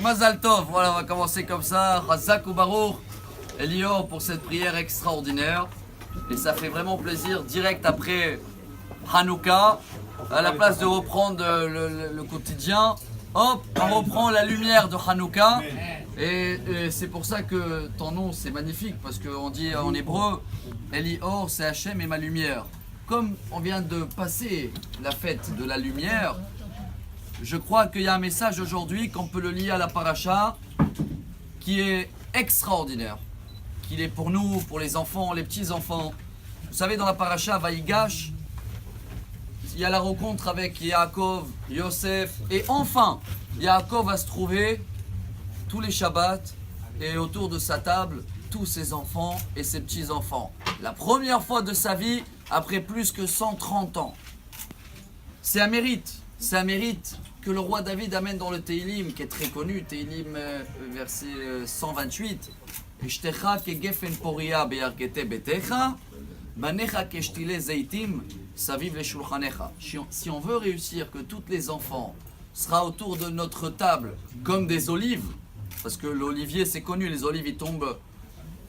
Mazal Tov, voilà, on va commencer comme ça. Chazak ou Baruch, Elior pour cette prière extraordinaire. Et ça fait vraiment plaisir, direct après Hanouka, à la place de reprendre le quotidien, hop, on reprend la lumière de Hanouka. Et c'est pour ça que ton nom c'est magnifique, parce qu'on dit en hébreu, Elior c'est Hachem et ma lumière. Comme on vient de passer la fête de la lumière, je crois qu'il y a un message aujourd'hui qu'on peut le lier à la paracha qui est extraordinaire, qu'il est pour nous, pour les enfants, les petits-enfants. Vous savez, dans la paracha Vaïgash, il y a la rencontre avec Yaakov, Yosef, et enfin, Yaakov va se trouver tous les Shabbats et autour de sa table, tous ses enfants et ses petits-enfants. La première fois de sa vie, après plus que 130 ans. C'est un mérite que le roi David amène dans le Teilim, qui est très connu, Teilim verset 128. Eshtecha kegefen poria beyarkete betecha, banecha keshtile zeitim, saviv leshulchanecha. Si on veut réussir que tous les enfants sera autour de notre table comme des olives, parce que l'olivier c'est connu, les olives ils tombent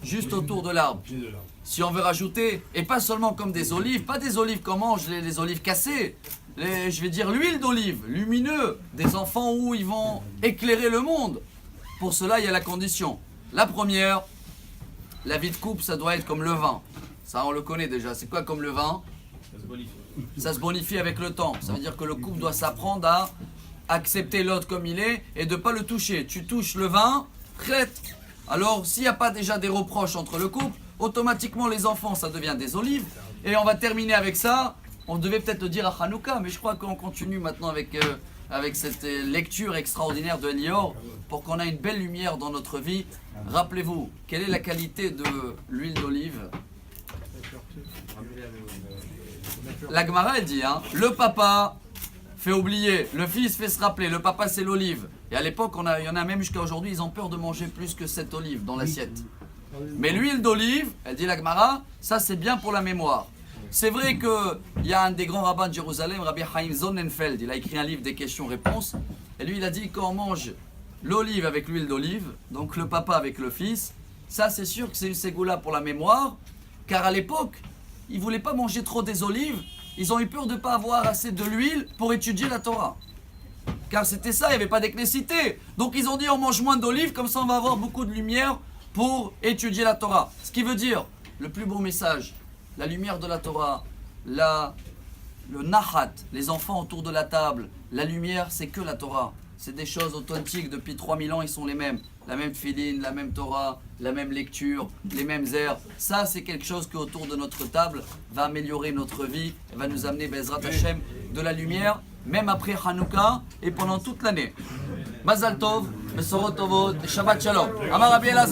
juste autour de l'arbre. Si on veut rajouter, et pas seulement comme des olives, pas des olives qu'on mange, les olives cassées, je vais dire l'huile d'olive, lumineux, des enfants où ils vont éclairer le monde. Pour cela, il y a la condition. La première, la vie de couple, ça doit être comme le vin. Ça, on le connaît déjà. C'est quoi comme le vin? Ça se bonifie avec le temps. Ça veut dire que le couple doit s'apprendre à accepter l'autre comme il est et de ne pas le toucher. Tu touches le vin, traite. Alors, s'il n'y a pas déjà des reproches entre le couple, automatiquement les enfants, ça devient des olives. Et on va terminer avec ça. On devait peut-être le dire à Hanouka, mais je crois qu'on continue maintenant avec cette lecture extraordinaire de Elior pour qu'on ait une belle lumière dans notre vie. Rappelez-vous, quelle est la qualité de l'huile d'olive? La Gemara, elle dit, le papa fait oublier, le fils fait se rappeler, le papa c'est l'olive. Et à l'époque, il y en a même jusqu'à aujourd'hui, ils ont peur de manger plus que cette olive dans l'assiette. Mais l'huile d'olive, elle dit la Gemara, ça c'est bien pour la mémoire. C'est vrai qu'il y a un des grands rabbins de Jérusalem, Rabbi Chaim Sonnenfeld, il a écrit un livre des questions-réponses. Et lui, il a dit quand on mange l'olive avec l'huile d'olive, donc le papa avec le fils, ça c'est sûr que c'est une ségoula pour la mémoire, car à l'époque, ils ne voulaient pas manger trop des olives, ils ont eu peur de ne pas avoir assez de l'huile pour étudier la Torah. Car c'était ça, il n'y avait pas d'électricité. Donc ils ont dit on mange moins d'olives, comme ça on va avoir beaucoup de lumière pour étudier la Torah. Ce qui veut dire, le plus beau message, la lumière de la Torah, le nahat, les enfants autour de la table, la lumière c'est que la Torah. C'est des choses authentiques, depuis 3000 ans ils sont les mêmes. La même filine, la même Torah, la même lecture, les mêmes airs. Ça c'est quelque chose qui autour de notre table va améliorer notre vie et va nous amener Bezrat Hashem de la lumière, même après Hanouka et pendant toute l'année. Mazal Tov, Mesorot Tovot, Shabbat Shalom. Amar Rabbi Elazar.